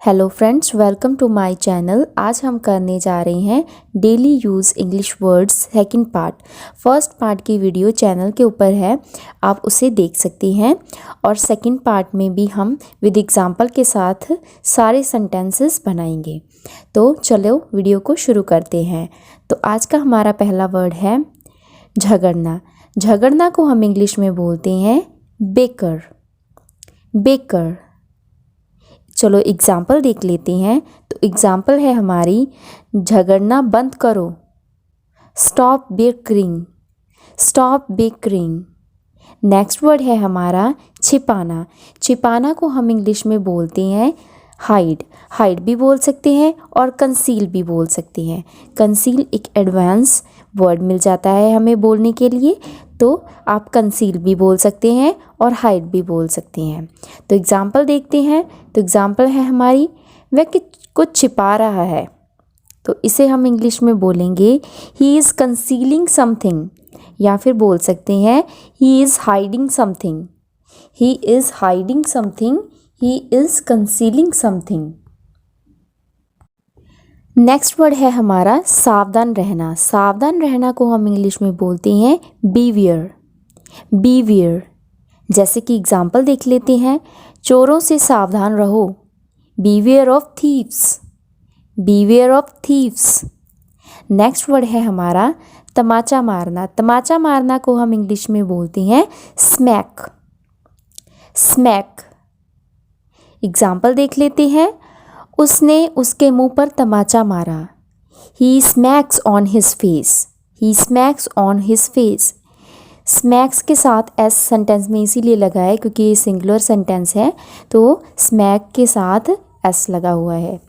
Hello friends, welcome to my channel. आज हम करने जा रहे हैं daily use English words second part. First part की वीडियो चैनल के ऊपर है, आप उसे देख सकती हैं। और सेकंड पार्ट में भी हम विद एग्जांपल के साथ सारे सेंटेंसेस बनाएंगे। तो चलो वीडियो को शुरू करते हैं। तो आज का हमारा पहला वर्ड है झगड़ना। झगड़ना को हम इंग्लिश में बोलते हैं बेकर। बेकर। चलो एग्ज़ाम्पल देख लेते हैं। तो एग्ज़ाम्पल है हमारी, झगड़ना बंद करो। Stop bickering. Stop bickering. Next word है हमारा छिपाना। छिपाना को हम इंग्लिश में बोलते हैं हाइड। हाइड भी बोल सकते हैं और कंसील भी बोल सकते हैं। कंसील एक एडवांस वर्ड मिल जाता है हमें बोलने के लिए, तो आप कंसील भी बोल सकते हैं और हाइड भी बोल सकते हैं। तो एग्ज़ाम्पल देखते हैं। तो एग्ज़ाम्पल है हमारी, वह कुछ छिपा रहा है, तो इसे हम इंग्लिश में बोलेंगे ही इज़ कंसीलिंग समथिंग, या फिर बोल सकते हैं he is hiding something. He is hiding something, he is concealing something. Next word है हमारा सावधान रहना। सावधान रहना को हम इंग्लिश में बोलते हैं बीवियर। बीवियर। जैसे कि एग्ज़ाम्पल देख लेते हैं। चोरों से सावधान रहो। Beware of thieves. Beware of thieves. Next word है हमारा तमाचा मारना। तमाचा मारना को हम इंग्लिश में बोलते हैं स्मैक। स्मैक। एग्ज़ाम्पल देख लेते हैं। उसने उसके मुंह पर तमाचा मारा। He smacks on his face. He smacks on his face. Smacks के साथ एस सेंटेंस में इसीलिए लगा है क्योंकि ये सिंगुलर सेंटेंस है, तो स्मैक के साथ एस लगा हुआ है।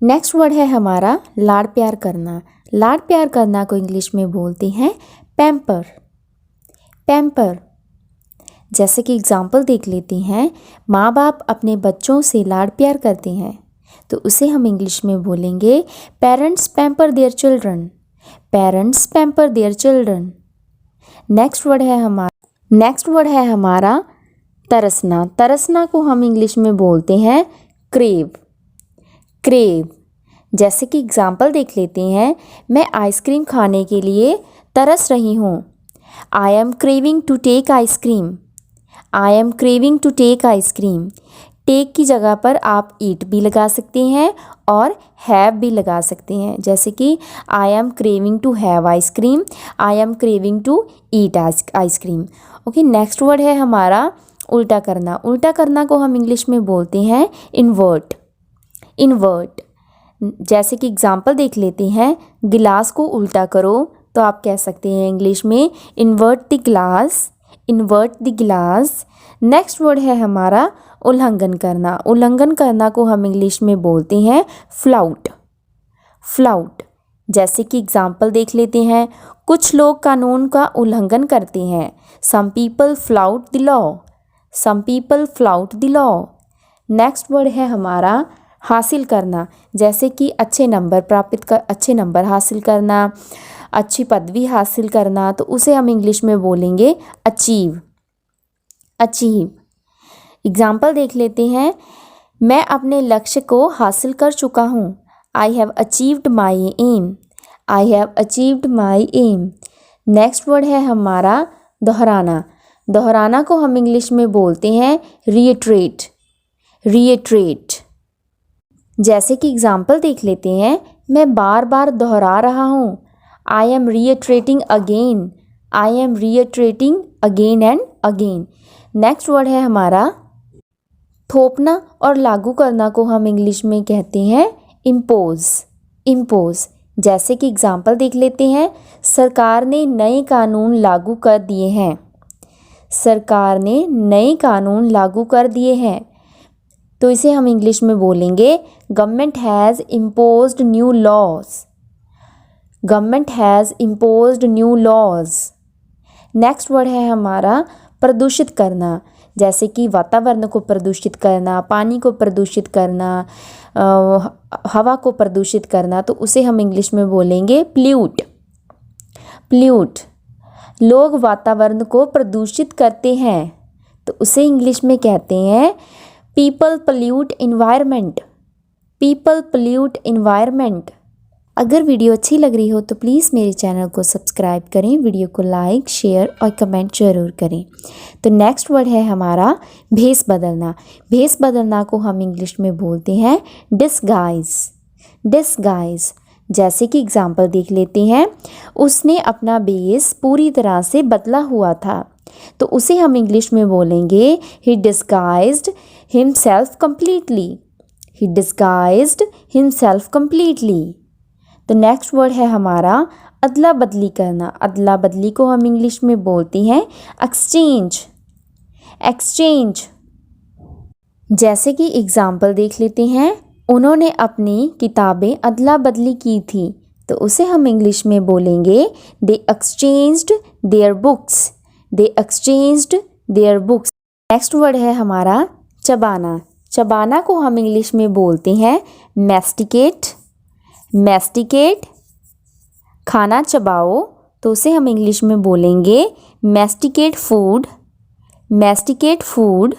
नेक्स्ट वर्ड है हमारा लाड़ प्यार करना। लाड़ प्यार करना को इंग्लिश में बोलते हैं पैम्पर। पैम्पर। जैसे कि एग्ज़ाम्पल देख लेते हैं। माँ बाप अपने बच्चों से लाड़ प्यार करते हैं, तो उसे हम इंग्लिश में बोलेंगे parents pamper their children. Parents pamper their children. Next word है हमारा तरसना। तरसना को हम इंग्लिश में बोलते हैं क्रेव। क्रेव। जैसे कि एग्ज़ाम्पल देख लेते हैं। मैं आइसक्रीम खाने के लिए तरस रही हूँ। I am craving to take ice cream. I am craving to take ice cream. Take की जगह पर आप ईट भी लगा सकते हैं और हैव भी लगा सकते हैं। जैसे कि I am craving to have ice cream, I am craving to eat ice cream. Okay, next word है हमारा उल्टा करना। उल्टा करना को हम इंग्लिश में बोलते हैं इन्वर्ट। इन्वर्ट। जैसे कि एग्ज़ाम्पल देख लेते हैं। गिलास को उल्टा करो, तो आप कह सकते हैं इंग्लिश में invert the glass. Invert the glass. Next word है हमारा उल्लंघन करना। उल्लंघन करना को हम इंग्लिश में बोलते हैं फ्लाउट। फ्लाउट। जैसे कि एग्ज़ाम्पल देख लेते हैं। कुछ लोग कानून का उल्लंघन करते हैं। Some people flout the law. Some people flout the law. Next word है हमारा हासिल करना। जैसे कि अच्छे नंबर हासिल करना, अच्छी पदवी हासिल करना, तो उसे हम इंग्लिश में बोलेंगे अचीव। अचीव। एग्ज़ाम्पल देख लेते हैं। मैं अपने लक्ष्य को हासिल कर चुका हूँ। I have achieved my aim. I have achieved my aim. Next word है हमारा दोहराना। दोहराना को हम इंग्लिश में बोलते हैं रिएट्रेट। रिएट्रेट। जैसे कि एग्ज़ाम्पल देख लेते हैं। मैं बार बार दोहरा रहा हूँ। I am reiterating again. I am reiterating again and again. Next word है हमारा थोपना और लागू करना को हम इंग्लिश में कहते हैं इम्पोज। इम्पोज। जैसे कि एग्ज़ाम्पल देख लेते हैं। सरकार ने नए कानून लागू कर दिए हैं। सरकार ने नए कानून लागू कर दिए हैं, तो इसे हम इंग्लिश में बोलेंगे government has imposed new laws. Government has imposed new laws. Next word है हमारा प्रदूषित करना। जैसे कि वातावरण को प्रदूषित करना, पानी को प्रदूषित करना, हवा को प्रदूषित करना, तो उसे हम इंग्लिश में बोलेंगे प्ल्यूट। प्ल्यूट। लोग वातावरण को प्रदूषित करते हैं, तो उसे इंग्लिश में कहते हैं people pollute environment, people pollute environment. अगर वीडियो अच्छी लग रही हो तो प्लीज़ मेरे चैनल को सब्सक्राइब करें, वीडियो को लाइक शेयर और कमेंट ज़रूर करें। तो नेक्स्ट वर्ड है हमारा भेस बदलना। भेस बदलना को हम इंग्लिश में बोलते हैं डिसगाइज, डिसगाइज। जैसे कि एग्जांपल देख लेते हैं, उसने अपना भेस पूरी तरह से बदला हुआ था, तो उसे हम इंग्लिश में बोलेंगे ही डिसगाइज्ड हिमसेल्फ कंप्लीटली, ही डिसगाइज्ड हिमसेल्फ कंप्लीटली। तो नेक्स्ट वर्ड है हमारा अदला बदली करना। अदला बदली को हम इंग्लिश में बोलते हैं एक्सचेंज, एक्सचेंज। जैसे कि एग्जाम्पल देख लेते हैं, उन्होंने अपनी किताबें अदला बदली की थी, तो उसे हम इंग्लिश में बोलेंगे they exchanged their books, they exchanged their books. Next word है हमारा चबाना। चबाना को हम इंग्लिश में बोलते हैं मैस्टिकेट, मैस्टिकेट। खाना चबाओ तो उसे हम इंग्लिश में बोलेंगे masticate food, masticate food.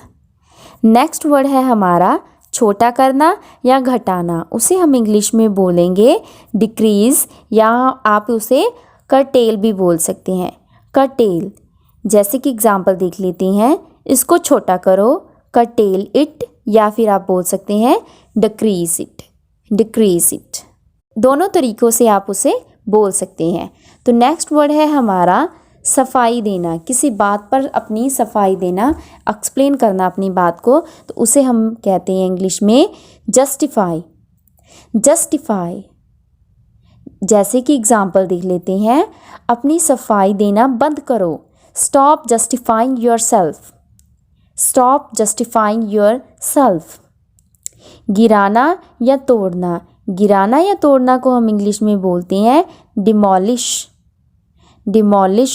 Next word है हमारा छोटा करना या घटाना, उसे हम इंग्लिश में बोलेंगे डिक्रीज़, या आप उसे कर्टेल भी बोल सकते हैं, कर्टेल। जैसे कि एग्जांपल देख लेते हैं, इसको छोटा करो, कर्टेल इट, या फिर आप बोल सकते हैं डिक्रीज इट, डिक्रीज इट। दोनों तरीक़ों से आप उसे बोल सकते हैं। तो नेक्स्ट वर्ड है हमारा सफाई देना। किसी बात पर अपनी सफाई देना, एक्सप्लेन करना अपनी बात को, तो उसे हम कहते हैं इंग्लिश में जस्टिफाई, जस्टिफाई। जैसे कि एग्जांपल देख लेते हैं, अपनी सफाई देना बंद करो, stop justifying your self, stop justifying your self. गिराना या तोड़ना। गिराना या तोड़ना को हम इंग्लिश में बोलते हैं डिमोलिश, डिमोलिश।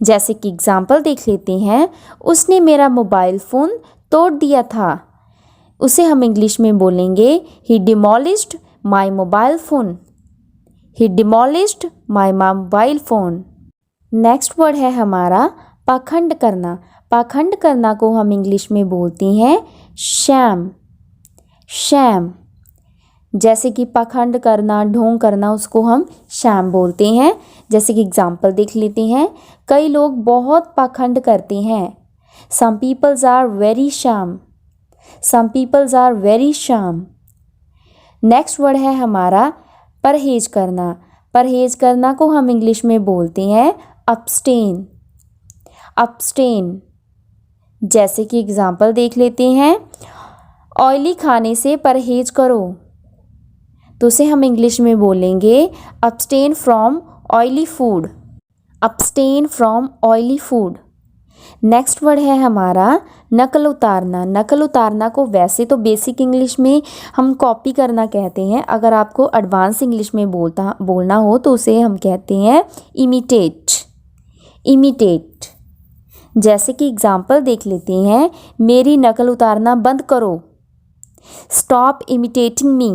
जैसे कि एग्जांपल देख लेते हैं, उसने मेरा मोबाइल फ़ोन तोड़ दिया था, उसे हम इंग्लिश में बोलेंगे he demolished my mobile phone, he demolished my mobile phone. Next word है हमारा पाखंड करना। पाखंड करना को हम इंग्लिश में बोलते हैं शैम, शैम। जैसे कि पाखंड करना, ढोंग करना, उसको हम शैम बोलते हैं। जैसे कि एग्जांपल देख लेते हैं, कई लोग बहुत पाखंड करते हैं, some peoples are very sham, some peoples are very sham. Next word है हमारा परहेज करना। परहेज करना को हम इंग्लिश में बोलते हैं अब्स्टेन, अब्स्टेन। जैसे कि एग्जांपल देख लेते हैं, ऑयली खाने से परहेज करो, तो उसे हम इंग्लिश में बोलेंगे abstain from oily food, abstain from oily food. Next word है हमारा नकल उतारना। नकल उतारना को वैसे तो बेसिक इंग्लिश में हम कॉपी करना कहते हैं, अगर आपको एडवांस इंग्लिश में बोलना हो तो उसे हम कहते हैं इमिटेट, इमिटेट। जैसे कि एग्जांपल देख लेते हैं, मेरी नकल उतारना बंद करो, स्टॉप इमिटेटिंग मी,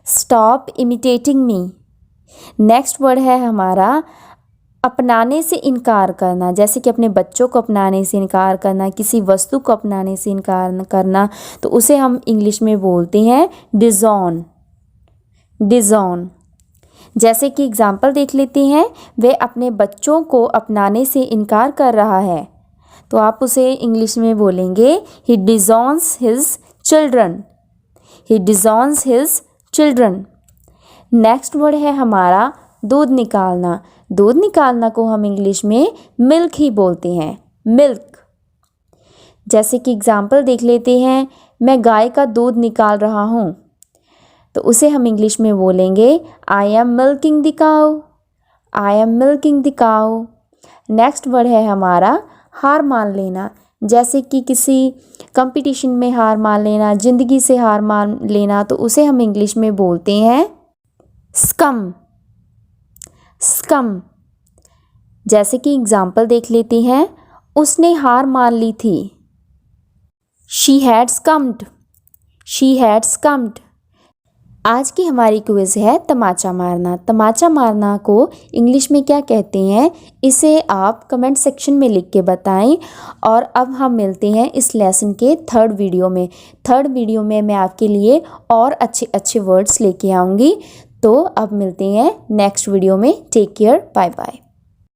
स्टॉप इमिटेटिंग मी। नेक्स्ट वर्ड है हमारा अपनाने से इनकार करना। जैसे कि अपने बच्चों को अपनाने से इनकार करना, किसी वस्तु को अपनाने से इनकार करना, तो उसे हम इंग्लिश में बोलते हैं डिज़ोन, डिज़ोन। जैसे कि एग्जांपल देख लेते हैं, वे अपने बच्चों को अपनाने से इनकार कर रहा है, तो आप उसे इंग्लिश में बोलेंगे ही डिज़ोन्स हिज चिल्ड्रन, ही डिज़ोन्स हिज चिल्ड्रन। नेक्स्ट वर्ड है हमारा दूध निकालना। दूध निकालना को हम इंग्लिश में मिल्क ही बोलते हैं, मिल्क। जैसे कि एग्जांपल देख लेते हैं, मैं गाय का दूध निकाल रहा हूँ, तो उसे हम इंग्लिश में बोलेंगे I am milking the cow, I am milking the cow. Next word है हमारा हार मान लेना। जैसे कि किसी कंपटीशन में हार मान लेना, ज़िंदगी से हार मान लेना, तो उसे हम इंग्लिश में बोलते हैं स्कम, स्कम। जैसे कि एग्जांपल देख लेते हैं, उसने हार मान ली थी, शी हैड स्कम्ड, शी हैड स्कम्ड। आज की हमारी क्विज़ है तमाचा मारना। तमाचा मारना को इंग्लिश में क्या कहते हैं, इसे आप कमेंट सेक्शन में लिख के बताएं। और अब हम मिलते हैं इस लेसन के थर्ड वीडियो में। थर्ड वीडियो में मैं आपके लिए और अच्छे अच्छे वर्ड्स लेके आऊँगी। तो अब मिलते हैं नेक्स्ट वीडियो में। Take care, bye bye.